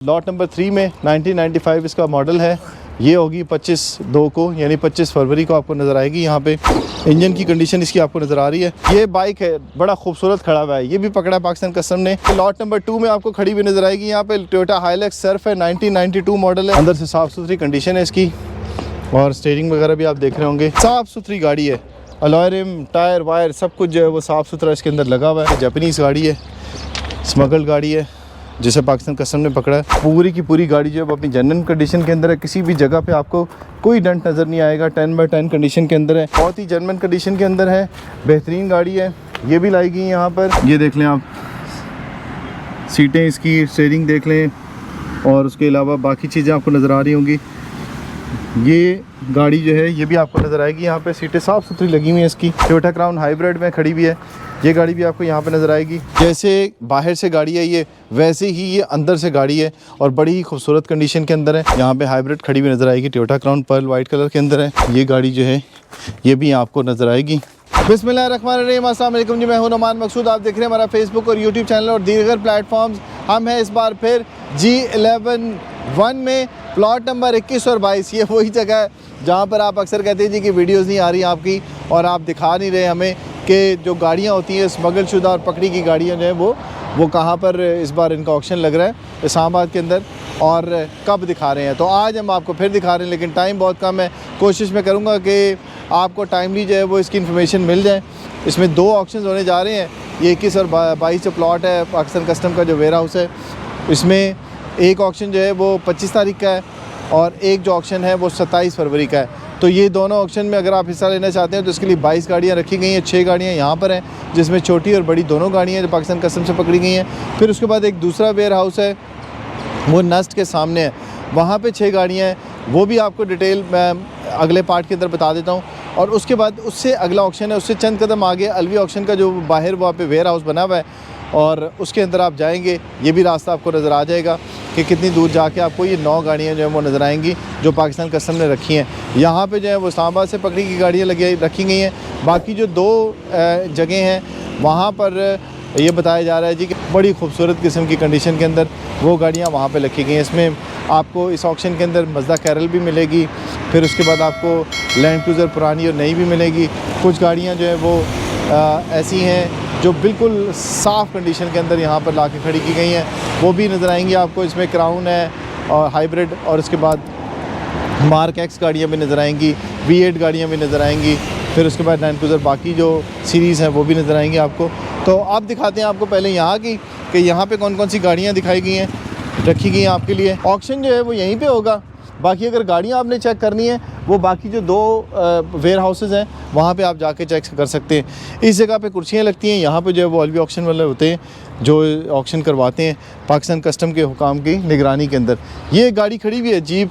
Lot number 3 में 1995 इसका model है। ये होगी 25/2 को, यानी 25 फरवरी को आपको नज़र आएगी। यहाँ पे इंजन की कंडीशन इसकी आपको नज़र आ रही है। ये बाइक है, बड़ा खूबसूरत खड़ा हुआ है, ये भी पकड़ा है पाकिस्तान कस्टम ने। लॉट नंबर 2 में आपको खड़ी हुई नज़र आएगी। यहाँ पे टोयोटा हाइलक्स सर्फ है, 1992 मॉडल है। अंदर से साफ़ सुथरी कंडीशन है इसकी, और स्टीयरिंग वगैरह भी आप देख रहे होंगे। साफ़ सुथरी गाड़ी है, अलॉय रिम, टायर वायर सब कुछ जो है वो साफ़ सुथरा इसके अंदर लगा हुआ है। जापानीज़ गाड़ी है, स्मगल्ड गाड़ी है, जिसे पाकिस्तान कस्टम ने पकड़ा है। पूरी की पूरी गाड़ी जो है वो अपनी जेन्युइन कंडीशन के अंदर है। किसी भी जगह पे आपको कोई डंट नज़र नहीं आएगा। 10/10 कंडीशन के अंदर है, बहुत ही जेन्युइन कंडीशन के अंदर है। बेहतरीन गाड़ी है, ये भी लाई गई यहाँ पर। ये देख लें आप, सीटें इसकी, स्टीयरिंग देख लें, और उसके अलावा बाकी चीज़ें आपको नज़र आ रही होंगी। ये गाड़ी जो है ये भी आपको नज़र आएगी। यहाँ पे सीटें साफ़ सुथरी लगी हुई हैं इसकी। टोयोटा क्राउन हाइब्रिड में खड़ी हुई है। ये गाड़ी भी आपको यहाँ पे नज़र आएगी। जैसे बाहर से गाड़ी है ये, वैसे ही ये अंदर से गाड़ी है, और बड़ी ही खूबसूरत कंडीशन के अंदर है। यहाँ पे हाइब्रिड खड़ी हुई नज़र आएगी। Toyota crown pearl white colour के अंदर है। ये गाड़ी जो है ये भी आपको नज़र आएगी। बिस्मिल्लाहिर्रहमानिर्रहीम, अस्सलाम वालेकुम जी, मैं हूं नुमान मकसूद। आप देख रहे हैं हमारा फेसबुक और यूट्यूब चैनल और दीगर प्लेटफॉर्म्स। हम हैं इस बार फिर G11 में, प्लॉट नंबर 21 और 22। ये वही जगह है जहाँ पर आप अक्सर कहते हैं जी कि वीडियोस नहीं आ रही आपकी, और आप दिखा नहीं रहे हमें कि जो गाड़ियाँ होती हैं स्मगल शुदा और पकड़ी की गाड़ियाँ जो हैं वो कहाँ पर इस बार इनका ऑक्शन लग रहा है इस्लामाबाद के अंदर, और कब दिखा रहे हैं। तो आज हम आपको फिर दिखा रहे हैं, लेकिन टाइम बहुत कम है। कोशिश मैं करूँगा कि आपको टाइमली जो है वो इसकी इन्फॉर्मेशन मिल जाए। इसमें 2 ऑक्शन होने जा रहे हैं। ये 21 और 22 जो प्लॉट है पाकिस्तान कस्टम का जो वेयर हाउस है, इसमें एक ऑक्शन जो है वो 25 तारीख का है, और एक जो ऑक्शन है वो 27 फरवरी का है। तो ये दोनों ऑक्शन में अगर आप हिस्सा लेना चाहते हैं तो इसके लिए 22 गाड़ियाँ रखी गई हैं। 6 गाड़ियाँ यहाँ पर हैं, जिसमें छोटी और बड़ी दोनों गाड़ियाँ जो पाकिस्तान कस्टम से पकड़ी गई हैं। फिर उसके बाद एक दूसरा वेयर हाउस है, वो नस्ट के सामने है, वहाँ पे 6 गाड़ियाँ हैं। वो भी आपको डिटेल मैं अगले पार्ट के अंदर बता देता हूँ। और उसके बाद उससे अगला ऑक्शन है, उससे चंद कदम आगे अलवी ऑक्शन का जो बाहर वहाँ पे वेयर हाउस बना हुआ है, और उसके अंदर आप जाएंगे, ये भी रास्ता आपको नज़र आ जाएगा कि कितनी दूर जाके आपको ये 9 गाड़ियाँ जो है वो नज़र आएंगी जो पाकिस्तान कस्टम ने रखी हैं। यहाँ पे जो है वो इस्लामाबाद से पकड़ी की गाड़ियाँ रखी गई हैं। बाकी जो 2 जगह हैं वहाँ पर ये बताया जा रहा है जी कि बड़ी खूबसूरत किस्म की कंडीशन के अंदर वो गाड़ियाँ वहाँ पे रखी गई हैं। इसमें आपको इस ऑक्शन के अंदर मज़दा कैरल भी मिलेगी, फिर उसके बाद आपको लैंड क्रूज़र पुरानी और नई भी मिलेगी। कुछ गाड़ियाँ जो है वो ऐसी हैं जो बिल्कुल साफ़ कंडीशन के अंदर यहाँ पर ला के खड़ी की गई हैं, वो भी नज़र आएंगी आपको। इसमें क्राउन है और हाइब्रिड, और उसके बाद मार्क एक्स गाड़ियाँ भी नज़र आएंगी, V8 गाड़ियाँ भी नज़र आएंगी, फिर उसके बाद लैंड क्रूज़र बाकी जो सीरीज़ हैं वो भी नज़र आएंगी आपको। तो आप दिखाते हैं आपको पहले यहाँ की कि यहाँ पे कौन कौन सी गाड़ियाँ दिखाई गई हैं, रखी गई हैं आपके लिए। ऑक्शन जो है वो यहीं पे होगा। बाकी अगर गाड़ियाँ आपने चेक करनी है, वो बाकी जो 2 वेयर हाउसेज़ हैं वहाँ पे आप जाके चेक कर सकते हैं। इस जगह पे कुर्सियाँ लगती हैं, यहाँ पे जो है वो अलवी ऑक्शन वाले होते हैं जो ऑक्शन करवाते हैं पाकिस्तान कस्टम के हुकाम की निगरानी के अंदर। ये गाड़ी खड़ी हुई है जीप,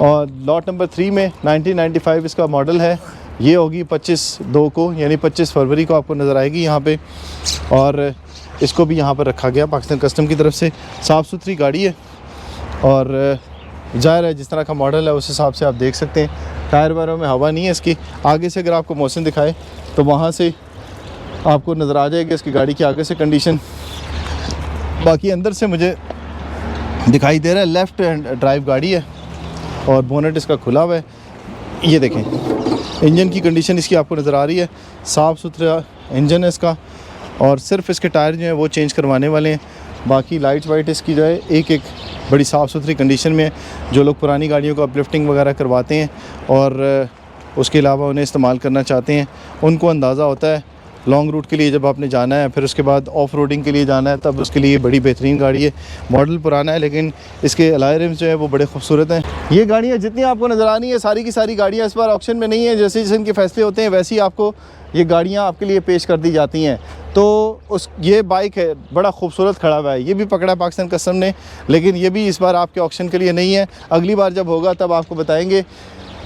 और लॉट नंबर 3 में 1995 इसका मॉडल है। ये होगी 25/2 को, यानी 25 फरवरी को आपको नज़र आएगी यहाँ पे, और इसको भी यहाँ पर रखा गया पाकिस्तान कस्टम की तरफ से। साफ़ सुथरी गाड़ी है, और ज़ाहिर है जिस तरह का मॉडल है उस हिसाब से आप देख सकते हैं। टायर वायरों में हवा नहीं है इसकी। आगे से अगर आपको मौसम दिखाए तो वहाँ से आपको नज़र आ जाएगी इसकी गाड़ी की आगे से कंडीशन। बाकी अंदर से मुझे दिखाई दे रहा है लेफ़्ट हैंड ड्राइव गाड़ी है, और बोनेट इसका खुला हुआ है। ये देखें, इंजन की कंडीशन इसकी आपको नज़र आ रही है। साफ़ सुथरा इंजन है इसका, और सिर्फ इसके टायर जो हैं वो चेंज करवाने वाले हैं। बाकी लाइट वाइट इसकी जो है एक बड़ी साफ़ सुथरी कंडीशन में है। जो लोग पुरानी गाड़ियों को अपलिफ्टिंग वगैरह करवाते हैं और उसके अलावा उन्हें इस्तेमाल करना चाहते हैं, उनको अंदाज़ा होता है लॉन्ग रूट के लिए जब आपने जाना है, फिर उसके बाद ऑफ रोडिंग के लिए जाना है, तब उसके लिए बड़ी बेहतरीन गाड़ी है। मॉडल पुराना है लेकिन इसके अलॉय रिम्स जो है वो बड़े खूबसूरत हैं। ये गाड़ियाँ जितनी आपको नज़र आ रही हैं सारी की सारी गाड़ियाँ इस बार ऑक्शन में नहीं है। जैसे जैसे इनके फैसले होते हैं वैसे ही आपको ये गाड़ियाँ आपके लिए पेश कर दी जाती हैं। तो ये बाइक है, बड़ा खूबसूरत खड़ा हुआ है, ये भी पकड़ा है पाकिस्तान कस्टम ने, लेकिन ये भी इस बार आपके ऑक्शन के लिए नहीं है। अगली बार जब होगा तब आपको बताएंगे।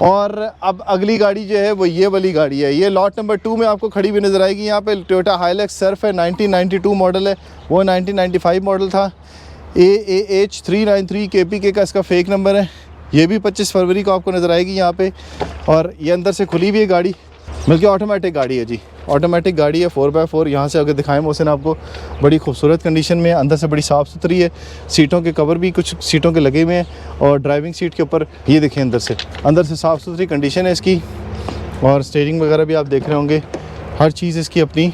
और अब अगली गाड़ी जो है वो ये वाली गाड़ी है। ये लॉट नंबर 2 में आपको खड़ी हुई नज़र आएगी। यहाँ पे टोयोटा हाइलक्स सर्फ है, 1992 मॉडल है, वो 1995 मॉडल था। AAH 393 KPK का इसका फेक नंबर है। ये भी 25 फरवरी को आपको नज़र आएगी यहाँ पे, और ये अंदर से खुली हुई है गाड़ी। बल्कि ऑटोमेटिक गाड़ी है जी, ऑटोमेटिक गाड़ी है 4x4। यहाँ से अगर दिखाएं मोहसिन आपको, बड़ी खूबसूरत कंडीशन में है, अंदर से बड़ी साफ़ सुथरी है। सीटों के कवर भी कुछ सीटों के लगे हुए हैं और ड्राइविंग सीट के ऊपर ये देखें अंदर से साफ़ सुथरी कंडीशन है इसकी। और स्टीयरिंग वगैरह भी आप देख रहे होंगे, हर चीज़ इसकी अपनी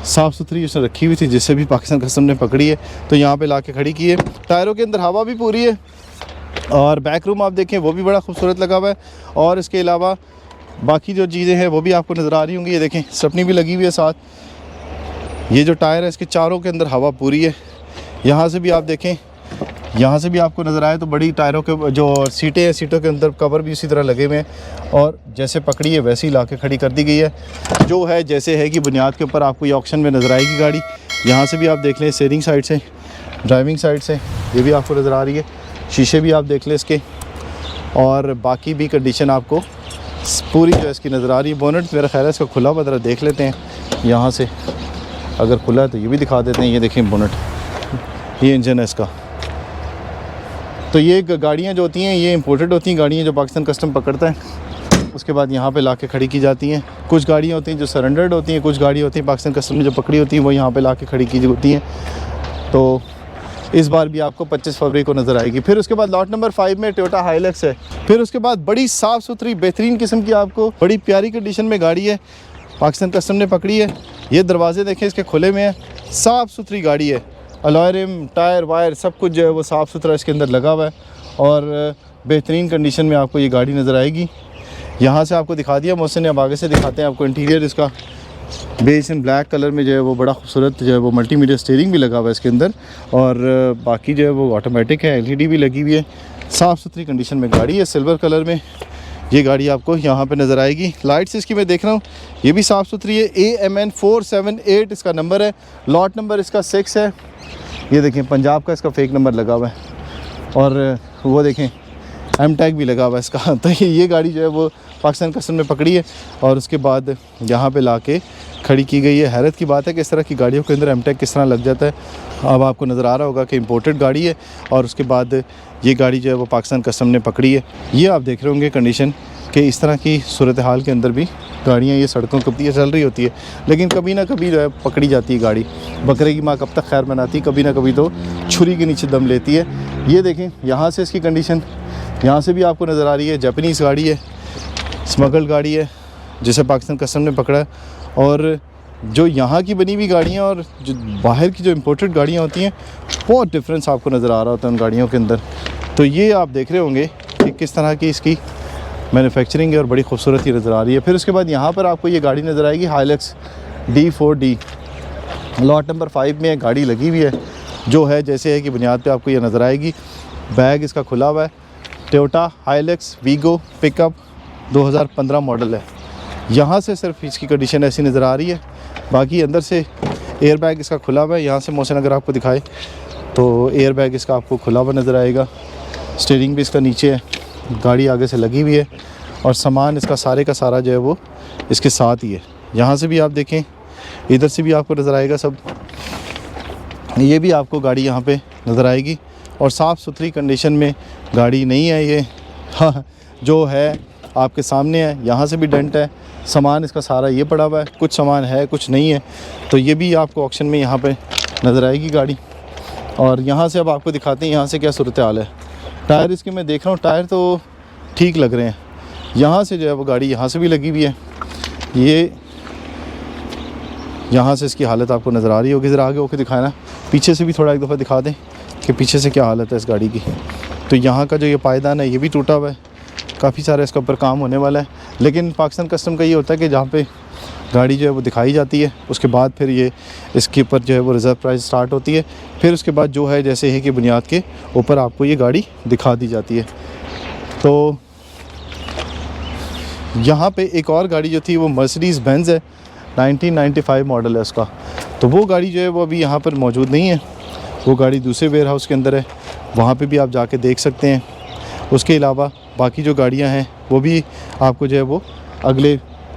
साफ़ सुथरी उसने रखी हुई थी, जिससे भी पाकिस्तान कस्टम ने पकड़ी है तो यहाँ पे ला के खड़ी की है। टायरों के अंदर हवा भी पूरी है और बैक रूम आप देखें वो भी बड़ा खूबसूरत लगा हुआ है। और इसके अलावा बाकी जो चीज़ें हैं वो भी आपको नज़र आ रही होंगी। ये देखें स्टेपनी भी लगी हुई है साथ। ये जो टायर है इसके चारों के अंदर हवा पूरी है। यहाँ से भी आप देखें, यहाँ से भी आपको नज़र आए तो बड़ी टायरों के जो सीटें हैं, सीटों के अंदर कवर भी इसी तरह लगे हुए हैं और जैसे पकड़ी है वैसे ही ला के खड़ी कर दी गई है, जो है जैसे है कि बुनियाद के ऊपर आपको ये ऑक्शन में नज़र आएगी गाड़ी। यहाँ से भी आप देख लें, स्टीयरिंग साइड से, ड्राइविंग साइड से ये भी आपको नज़र आ रही है। शीशे भी आप देख लें इसके, और बाकी भी कंडीशन आपको पूरी जो इसकी नज़र आ रही है। बोनट मेरा ख्याल है इसका खुला हुआ, ज़रा देख लेते हैं यहाँ से, अगर खुला है तो ये भी दिखा देते हैं। ये देखें बोनट, ये इंजन है इसका। तो ये गाड़ियाँ जो होती हैं ये इंपोर्टेड होती हैं गाड़ियाँ, जो पाकिस्तान कस्टम पकड़ता है उसके बाद यहाँ पे लाके खड़ी की जाती हैं। कुछ गाड़ियाँ होती हैं जो सरेंडर्ड होती हैं, कुछ गाड़ियाँ होती हैं पाकिस्तान कस्टम ने जो पकड़ी होती हैं वो यहाँ पे लाके खड़ी की होती हैं। तो इस बार भी आपको 25 फरवरी को नज़र आएगी। फिर उसके बाद लॉट नंबर 5 में टोयोटा हाइलक्स है। फिर उसके बाद बड़ी साफ़ सुथरी बेहतरीन किस्म की आपको बड़ी प्यारी कंडीशन में गाड़ी है, पाकिस्तान कस्टम ने पकड़ी है। ये दरवाजे देखें इसके खुले में है, साफ़ सुथरी गाड़ी है। अलॉय रिम, टायर वायर सब कुछ जो है वो साफ़ सुथरा इसके अंदर लगा हुआ है और बेहतरीन कंडीशन में आपको ये गाड़ी नज़र आएगी। यहाँ से आपको दिखा दिया मोहसिन ने, अब आगे से दिखाते हैं आपको इंटीरियर इसका। बेस इन ब्लैक कलर में जो है वो बड़ा खूबसूरत जो है वो मल्टीमीडिया स्टीयरिंग भी लगा हुआ है इसके अंदर, और बाकी जो है वो ऑटोमेटिक है, LED भी लगी हुई है। साफ़ सुथरी कंडीशन में गाड़ी है, सिल्वर कलर में ये गाड़ी आपको यहाँ पे नज़र आएगी। लाइट्स इसकी मैं देख रहा हूँ ये भी साफ़ सुथरी है। AMN 478 इसका नंबर है, लॉट नंबर इसका 6 है। ये देखें पंजाब का इसका फेक नंबर लगा हुआ है और वो देखें M टैग भी लगा हुआ है इसका। तो ये गाड़ी जो है वो पाकिस्तान कस्टम ने पकड़ी है और उसके बाद यहाँ पे लाके खड़ी की गई है। हैरत की बात है कि इस तरह की गाड़ियों के अंदर M टैग किस तरह लग जाता है। अब आपको नज़र आ रहा होगा कि इंपोर्टेड गाड़ी है और उसके बाद ये गाड़ी जो है वो पाकिस्तान कस्टम ने पकड़ी है। ये आप देख रहे होंगे कंडीशन कि इस तरह की सूरत हाल के अंदर भी गाड़ियाँ ये सड़कों के चल रही होती है, लेकिन कभी ना कभी जो है पकड़ी जाती है गाड़ी। बकरे की माँ कब तक खैर मनाती, कभी ना कभी तो छुरी के नीचे दम लेती है। ये देखें यहाँ से इसकी कंडीशन, यहाँ से भी आपको नज़र आ रही है। जापानीज़ गाड़ी है, स्मगल्ड गाड़ी है जिसे पाकिस्तान कस्टम ने पकड़ा है। और जो यहाँ की बनी हुई गाड़ियाँ और जो बाहर की जो इंपोर्टेड गाड़ियाँ होती हैं बहुत डिफरेंस आपको नज़र आ रहा होता है उन गाड़ियों के अंदर। तो ये आप देख रहे होंगे कि किस तरह की इसकी मैन्युफैक्चरिंग है और बड़ी खूबसूरत ही नज़र आ रही है। फिर उसके बाद यहाँ पर आपको ये गाड़ी नज़र आएगी हाइलक्स D4D, लॉट नंबर 5 में गाड़ी लगी हुई है, जो है जैसे है कि बुनियाद पे आपको ये नज़र आएगी। बैग इसका खुला हुआ है। Toyota Hilux Vigo pickup 2015 model है। यहाँ से सिर्फ इसकी कंडीशन ऐसी नज़र आ रही है, बाकी अंदर से एयर बैग इसका खुला हुआ है। यहाँ से मोशन अगर आपको दिखाए तो एयर बैग इसका आपको खुला हुआ नज़र आएगा। स्टीयरिंग भी इसका नीचे है, गाड़ी आगे से लगी हुई है और सामान इसका सारे का सारा जो है वो इसके साथ ही है। यहाँ से भी आप देखें, इधर से भी आपको नज़र आएगा सब। ये भी आपको गाड़ी यहाँ पे नज़र आएगी और साफ़ सुथरी कंडीशन में गाड़ी नहीं है ये। हाँ, जो है आपके सामने है। यहाँ से भी डेंट है, सामान इसका सारा ये पड़ा हुआ है, कुछ सामान है कुछ नहीं है। तो ये भी आपको ऑक्शन में यहाँ पे नज़र आएगी गाड़ी। और यहाँ से अब आपको दिखाते हैं यहाँ से क्या सूरत हाल है। टायर इसके मैं देख रहा हूँ, टायर तो ठीक लग रहे हैं। यहाँ से जो है वो गाड़ी यहाँ से भी लगी हुई है। ये यहाँ से इसकी हालत आपको नज़र आ रही होगी। ज़रा आगे होकर दिखाना, पीछे से भी थोड़ा एक दफ़ा दिखा दें कि पीछे से क्या हालत है इस गाड़ी की। तो यहाँ का जो ये पायदान है ये भी टूटा हुआ है, काफ़ी सारा इसके ऊपर काम होने वाला है। लेकिन पाकिस्तान कस्टम का ये होता है कि जहाँ पे गाड़ी जो है वो दिखाई जाती है उसके बाद फिर ये इसके ऊपर जो है वो रिज़र्व प्राइस स्टार्ट होती है। फिर उसके बाद जो है जैसे है कि बुनियाद के ऊपर आपको ये गाड़ी दिखा दी जाती है। तो यहाँ पे एक और गाड़ी जो थी वो मर्सिडीज़ बेंज़ है, 1995 मॉडल है उसका। तो वो गाड़ी जो है वो अभी यहाँ पर मौजूद नहीं है, वो गाड़ी दूसरे वेयर हाउस के अंदर है, वहाँ पे भी आप जाके देख सकते हैं। उसके अलावा बाकी जो गाड़ियाँ हैं वो भी आपको जो है वो अगले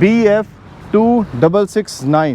BF2669.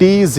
TZ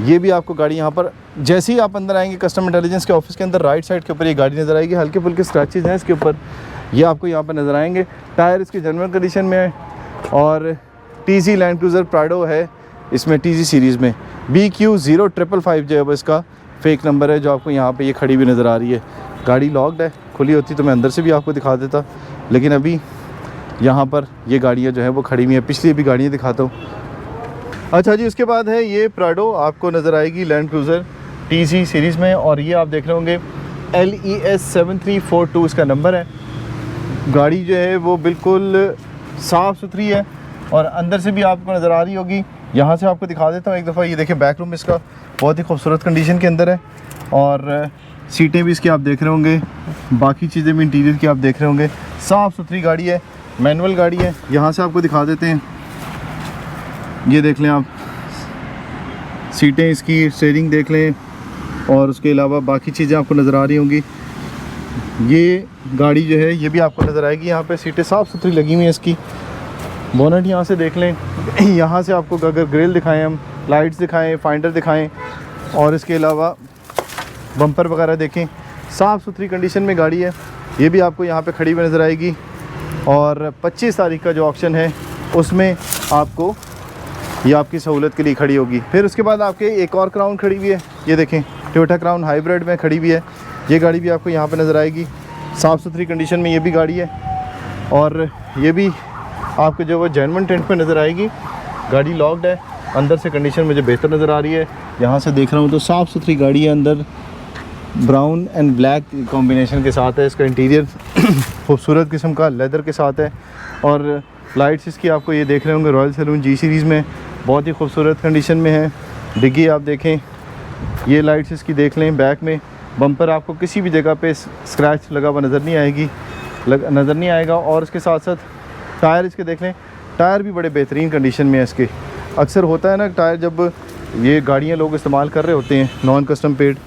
ये भी आपको गाड़ी यहाँ पर जैसे ही आप अंदर आएंगे कस्टम इंटेलिजेंस के ऑफिस के अंदर, राइट साइड के ऊपर ये गाड़ी नज़र आएगी। हल्के फुल्के स्क्रैचेज हैं इसके ऊपर, ये आपको यहाँ पर नज़र आएंगे। टायर इसके जनरल कंडीशन में है और TZ लैंड क्रूज़र प्राडो है इसमें TZ सीरीज़ में। BQ0555 जो है वो इसका फेक नंबर है, जो आपको यहाँ पे ये खड़ी हुई नज़र आ रही है। गाड़ी लॉक्ड है, खुली होती तो मैं अंदर से भी आपको दिखा देता, लेकिन अभी यहाँ पर ये गाड़ियाँ जो है वो खड़ी हुई हैं। पिछली भी गाड़ियाँ दिखाता हूँ। अच्छा जी, उसके बाद है ये प्राडो आपको नज़र आएगी लैंड क्रूज़र TZ सीरीज़ में, और ये आप देख रहे होंगे LES 7342 इसका नंबर है। गाड़ी जो है वो बिल्कुल साफ़ सुथरी है और अंदर से भी आपको नज़र आ रही होगी। यहाँ से आपको दिखा देता हूँ एक दफ़ा। ये देखिए बैक रूम इसका बहुत ही खूबसूरत कंडीशन के अंदर है और सीटें भी इसकी आप देख रहे होंगे, बाकी चीज़ें भी इंटीरियर की आप देख रहे होंगे। साफ़ सुथरी गाड़ी है, मैनुअल गाड़ी है। यहाँ से आपको दिखा देते हैं, ये देख लें आप सीटें इसकी, स्टीयरिंग देख लें और उसके अलावा बाकी चीज़ें आपको नज़र आ रही होंगी। ये गाड़ी जो है ये भी आपको नज़र आएगी। यहाँ पे सीटें साफ़ सुथरी लगी हुई हैं इसकी। बोनट यहाँ से देख लें, यहाँ से आपको अगर ग्रिल दिखाएं, हम लाइट्स दिखाएं, फाइंडर दिखाएं और इसके अलावा बम्पर वगैरह देखें, साफ़ सुथरी कंडीशन में गाड़ी है। ये भी आपको यहाँ पे खड़ी हुई नज़र आएगी और 25 तारीख का जो ऑक्शन है उसमें आपको ये आपकी सहूलत के लिए खड़ी होगी। फिर उसके बाद आपके एक और क्राउन खड़ी हुई है, ये देखें टोयोटा क्राउन हाइब्रिड में खड़ी हुई है। ये गाड़ी भी आपको यहाँ पे नज़र आएगी, साफ़ सुथरी कंडीशन में ये भी गाड़ी है और ये भी आपको जो वो जेन्युइन टेंट में नज़र आएगी। गाड़ी लॉक्ड है, अंदर से कंडीशन मुझे बेहतर नज़र आ रही है। यहाँ से देख रहा हूँ तो साफ़ सुथरी गाड़ी है, अंदर ब्राउन एंड ब्लैक कॉम्बिनेशन के साथ है। इसका इंटीरियर खूबसूरत किस्म का लेदर के साथ है और लाइट्स इसकी आपको ये देख रहे होंगे रॉयल सैलून G सीरीज़ में बहुत ही खूबसूरत कंडीशन में है। डिग्गी आप देखें, ये लाइट्स इसकी देख लें। बैक में बम्पर आपको किसी भी जगह पे स्क्रैच लगा हुआ नज़र नहीं आएगा और इसके साथ साथ टायर इसके देख लें, टायर भी बड़े बेहतरीन कंडीशन में है इसके। अक्सर होता है ना टायर जब ये गाड़ियाँ लोग इस्तेमाल कर रहे होते हैं नॉन कस्टम पेड,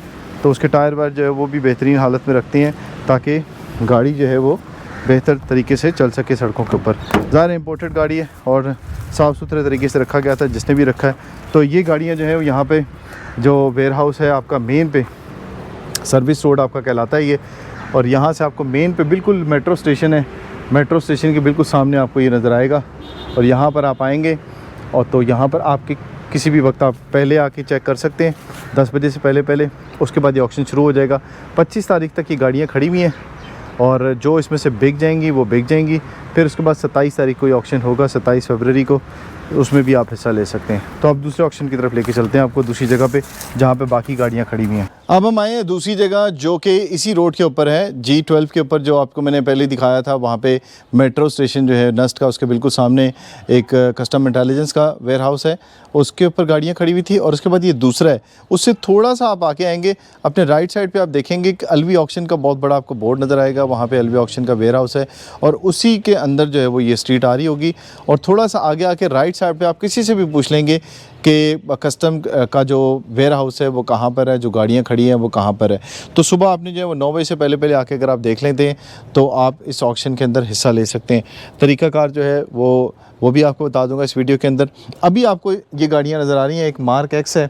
तो उसके टायर वायर जो है वो भी बेहतरीन हालत में रखते हैं ताकि गाड़ी जो है वो बेहतर तरीके से चल सके सड़कों के ऊपर। ज़्यादा इम्पोर्टेड गाड़ी है और साफ़ सुथरे तरीके से रखा गया था जिसने भी रखा है। तो ये गाड़ियाँ जो है यहाँ पे जो वेयर हाउस है आपका मेन पे सर्विस रोड आपका कहलाता है ये, और यहाँ से आपको मेन पे बिल्कुल मेट्रो स्टेशन है, मेट्रो स्टेशन के बिल्कुल सामने आपको ये नज़र आएगा। और यहाँ पर आप आएंगे और तो यहाँ पर आपके किसी भी वक्त आप पहले आके चेक कर सकते हैं 10 बजे से पहले। उसके बाद ये ऑक्शन शुरू हो जाएगा। 25 तारीख तक ये गाड़ियाँ खड़ी हुई हैं और जो इसमें से बिक जाएंगी वो बिक जाएंगी। फिर उसके बाद 27 तारीख को ये ऑक्शन होगा, 27 फरवरी को, उसमें भी आप हिस्सा ले सकते हैं। तो अब दूसरे ऑक्शन की तरफ लेके चलते हैं आपको दूसरी जगह पे जहाँ पे बाकी गाड़ियाँ खड़ी हुई हैं। अब हम आए हैं दूसरी जगह जो कि इसी रोड के ऊपर है, G12 के ऊपर, जो आपको मैंने पहले दिखाया था। वहाँ पे मेट्रो स्टेशन जो है नस्ट का, उसके बिल्कुल सामने एक कस्टम इंटेलिजेंस का वेयर हाउस है, उसके ऊपर गाड़ियाँ खड़ी हुई थी। और उसके बाद ये दूसरा है, उससे थोड़ा सा आप आके आएंगे, अपने राइट साइड पर आप देखेंगे कि अलवी ऑक्शन का बहुत बड़ा आपको बोर्ड नज़र आएगा। वहाँ पर अलवी ऑक्शन का वेयर हाउस है और उसी के अंदर जो है वो ये स्ट्रीट आ रही होगी। और थोड़ा सा आगे आके राइट साइड पे आप किसी से भी पूछ लेंगे कि कस्टम का जो वेयर हाउस है वो कहाँ पर है, जो गाड़ियाँ खड़ी हैं वो कहाँ पर है। तो सुबह आपने जो है वो 9 बजे से पहले आके अगर आप देख लेते हैं तो आप इस ऑक्शन के अंदर हिस्सा ले सकते हैं। तरीक़ाकार जो है वो भी आपको बता दूंगा इस वीडियो के अंदर। अभी आपको ये गाड़ियाँ नज़र आ रही हैं, एक मार्क एक्स है,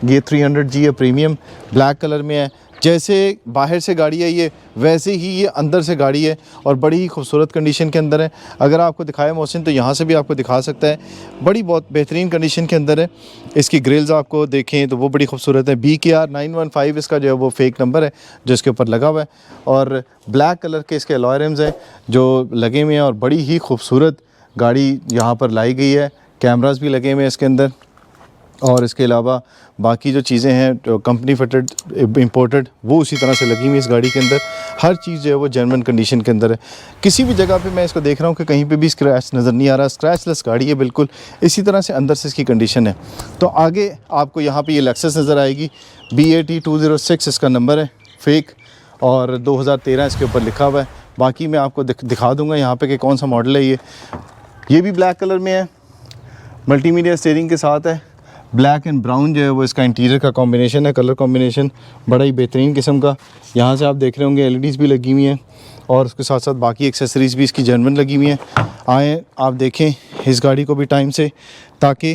ये 300G है, प्रीमियम ब्लैक कलर में है। जैसे बाहर से गाड़ी है ये, वैसे ही ये अंदर से गाड़ी है और बड़ी ही खूबसूरत कंडीशन के अंदर है। अगर आपको दिखाए मोहसिन तो यहाँ से भी आपको दिखा सकता है, बड़ी बहुत बेहतरीन कंडीशन के अंदर है। इसकी ग्रिल्स आपको देखें तो वो बड़ी खूबसूरत है। BKR 915 इसका जो है वो फेक नंबर है जो इसके ऊपर लगा हुआ है और ब्लैक कलर के इसके अलॉय रिम्स हैं जो लगे हुए हैं और बड़ी ही खूबसूरत गाड़ी यहाँ पर लाई गई है। कैमरास भी लगे हुए हैं इसके अंदर और इसके अलावा बाकी जो चीज़ें हैं तो कंपनी फिटेड इंपोर्टेड वो उसी तरह से लगी हुई इस गाड़ी के अंदर। हर चीज़ जो है वो जेन्युइन कंडीशन के अंदर है। किसी भी जगह पे मैं इसको देख रहा हूँ कि कहीं पे भी स्क्रैच नज़र नहीं आ रहा, स्क्रैचलेस गाड़ी है बिल्कुल। इसी तरह से अंदर से इसकी कंडीशन है। तो आगे आपको यहाँ पे ये लेक्सस नज़र आएगी, BAT 206 इसका नंबर है, फेक, और 2013 इसके ऊपर लिखा हुआ है। बाकी मैं आपको दिखा दूँगा यहाँ पर कि कौन सा मॉडल है। ये भी ब्लैक कलर में है, मल्टीमीडिया स्टीयरिंग के साथ है। ब्लैक एंड ब्राउन जो है वो इसका इंटीरियर का कॉम्बिनेशन है, कलर कॉम्बिनेशन बड़ा ही बेहतरीन किस्म का। यहाँ से आप देख रहे होंगे LEDs भी लगी हुई हैं और उसके साथ साथ बाकी एक्सेसरीज़ भी इसकी जेन्युइन लगी हुई हैं। आए आप देखें इस गाड़ी को भी टाइम से, ताकि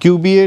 QBA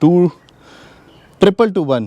2221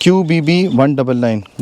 QBB 199،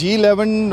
G11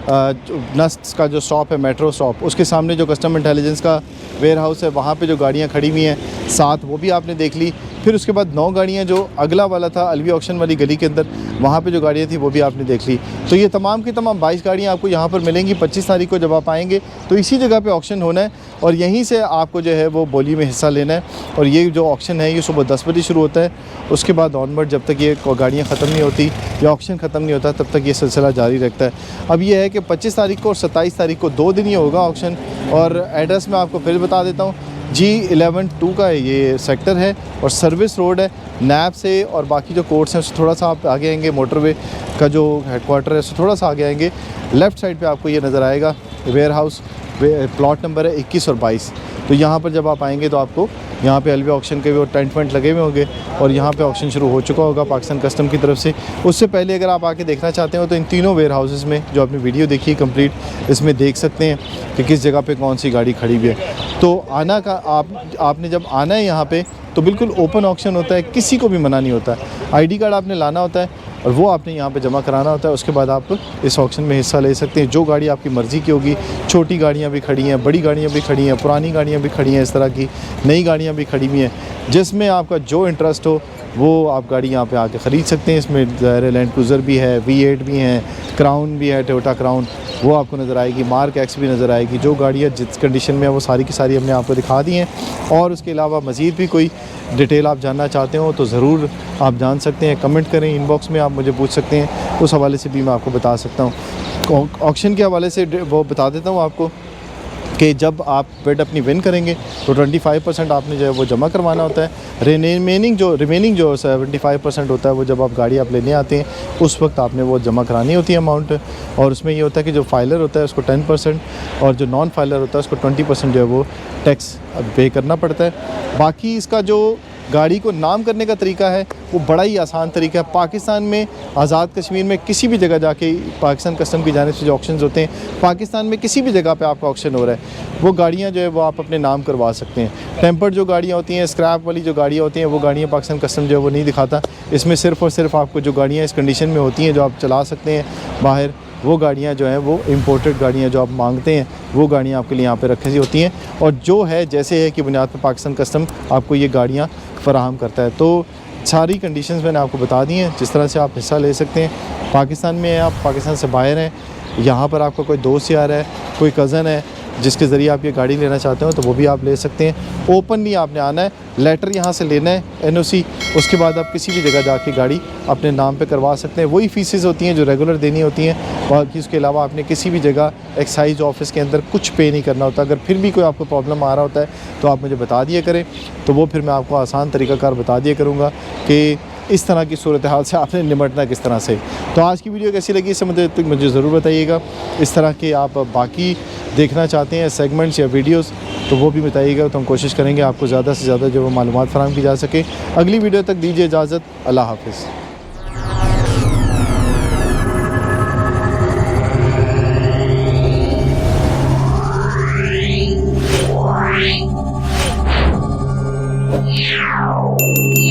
नस्ट का जो स्टॉप है, मेट्रो स्टॉप, उसके सामने जो कस्टम इंटेलिजेंस का वेयर हाउस है, वहाँ पे जो गाड़ियाँ खड़ी हुई हैं 7, वो भी आपने देख ली। फिर उसके बाद 9 गाड़ियाँ जो अगला वाला था अलवी ऑक्शन वाली गली के अंदर, वहाँ पे जो गाड़ियाँ थी वो भी आपने देख ली। तो ये तमाम की तमाम 22 गाड़ियाँ आपको यहाँ पर मिलेंगी। 25 तारीख को जब आप आएँगे तो इसी जगह पे ऑक्शन होना है और यहीं से आपको जो है वो बोली में हिस्सा लेना है। और ये जो ऑक्शन है ये सुबह 10 बजे शुरू होता है, उसके बाद ऑनवर्ड जब तक ये गाड़ियाँ ख़त्म नहीं होती या ऑक्शन ख़त्म नहीं होता तब तक ये सिलसिला जारी रखता है। अब ये है कि 25 तारीख को और 27 तारीख को 2 दिन ही होगा ऑक्शन। और एड्रेस मैं आपको फिर बता देता हूँ, G11-2 का ये सेक्टर है और सर्विस रोड है नैब से, और बाकी जो कोर्ट्स हैं उससे थोड़ा सा आप आगे आएंगे, मोटरवे का जो हेडक्वार्टर है उससे थोड़ा सा आगे आएंगे, लेफ़्ट साइड पे आपको ये नज़र आएगा वेयर हाउस, प्लॉट नंबर है 21 और 22। तो यहाँ पर जब आप आएंगे तो आपको यहाँ पे अलवी ऑक्शन के वो टेंट वेंट लगे हुए होंगे और यहाँ पे ऑक्शन शुरू हो चुका होगा पाकिस्तान कस्टम की तरफ से। उससे पहले अगर आप आके देखना चाहते हो तो इन तीनों वेयर हाउसेस में जो आपने वीडियो देखी है कंप्लीट, इसमें देख सकते हैं कि किस जगह पे कौन सी गाड़ी खड़ी हुई है। तो आना का आपने जब आना है यहाँ पे तो बिल्कुल ओपन ऑक्शन होता है, किसी को भी मना नहीं होता। ID कार्ड आपने लाना होता है और वो आपने यहाँ पे जमा कराना होता है। उसके बाद आप इस ऑक्शन में हिस्सा ले सकते हैं। जो गाड़ी आपकी मर्ज़ी की होगी, छोटी गाड़ियाँ भी खड़ी हैं, बड़ी गाड़ियाँ भी खड़ी हैं, पुरानी गाड़ियाँ भी खड़ी हैं, इस तरह की नई गाड़ियाँ भी खड़ी हुई हैं। जिसमें आपका जो इंटरेस्ट हो वो आप गाड़ी यहाँ पे आके ख़रीद सकते हैं। इसमें ज़ाहिर लैंड क्रूज़र भी है, V8 भी हैं, क्राउन भी है, टोयोटा क्राउन वो आपको नज़र आएगी, मार्क एक्स भी नज़र आएगी। जो गाड़ियाँ जिस कंडीशन में है वो सारी की सारी हमने आपको दिखा दी हैं। और उसके अलावा मज़ीद भी कोई डिटेल आप जानना चाहते हो तो ज़रूर आप जान सकते हैं, कमेंट करें, इनबॉक्स में आप मुझे पूछ सकते हैं, उस हवाले से भी मैं आपको बता सकता हूँ। ऑक्शन के हवाले से वो बता देता हूँ आपको कि जब आप बेड अपनी विन करेंगे तो 25% आपने जो है वो जमा करवाना होता है। रिमेनिंग जो 75% होता है वो जब आप गाड़ी आप लेने आते हैं उस वक्त आपने वो जमा करानी होती है अमाउंट। और उसमें ये होता है कि जो फाइलर होता है उसको 10% और जो नॉन फाइलर होता है उसको 20% जो है वो टैक्स पे करना पड़ता है। बाकी इसका जो गाड़ी को नाम करने का तरीका है वो बड़ा ही आसान तरीका है। पाकिस्तान में आज़ाद कश्मीर में किसी भी जगह जाके पाकिस्तान कस्टम की जानिब से जो ऑक्शन होते हैं, पाकिस्तान में किसी भी जगह पे आपका ऑक्शन हो रहा है, वो गाड़ियाँ जो है वो आप अपने नाम करवा सकते हैं। टेम्पर्ड जो गाड़ियाँ होती हैं, स्क्रैप वाली जो गाड़ियाँ होती हैं, वो गाड़ियाँ पाकिस्तान कस्टम जो है वो नहीं दिखाता। इसमें सिर्फ़ और सिर्फ आपको जो गाड़ियाँ इस कंडीशन में होती हैं जो आप चला सकते हैं बाहर, वो गाड़ियाँ जो हैं वो इम्पोर्टेड गाड़ियाँ जो आप मांगते हैं वो गाड़ियाँ आपके लिए यहाँ पे रखी होती हैं। और जो है जैसे है कि बुनियाद पर पाकिस्तान कस्टम आपको ये गाड़ियाँ फराहम करता है। तो सारी कंडीशंस मैंने आपको बता दी हैं जिस तरह से आप हिस्सा ले सकते हैं। पाकिस्तान में हैं आप, पाकिस्तान से बाहर हैं, यहाँ पर आपका कोई दोस्त यार है, कोई कज़न है जिसके ज़रिए आप ये गाड़ी लेना चाहते हो तो वो भी आप ले सकते हैं। ओपनली आपने आना है, लेटर यहाँ से लेना है NOC, उसके बाद आप किसी भी जगह जाके गाड़ी अपने नाम पे करवा सकते हैं। वही फ़ीसेस होती हैं जो रेगुलर देनी होती हैं। बाकी उसके अलावा आपने किसी भी जगह एक्साइज ऑफिस के अंदर कुछ पे नहीं करना होता। अगर फिर भी कोई आपको प्रॉब्लम आ रहा होता है तो आप मुझे बता दिया करें, तो वो फिर मैं आपको आसान तरीक़ाकार बता दिया करूँगा कि इस तरह की सूरत हाल से आपने निपटना किस तरह से। तो आज की वीडियो कैसी लगी इससे मुझे ज़रूर बताइएगा। इस तरह के आप बाकी देखना चाहते हैं सेगमेंट्स या वीडियोस तो वो भी बताइएगा, तो हम कोशिश करेंगे आपको ज़्यादा से ज़्यादा जो वो मालूमात फराहम की जा सके। अगली वीडियो तक दीजिए इजाज़त। अल्लाह हाफ़िज़। Yeah.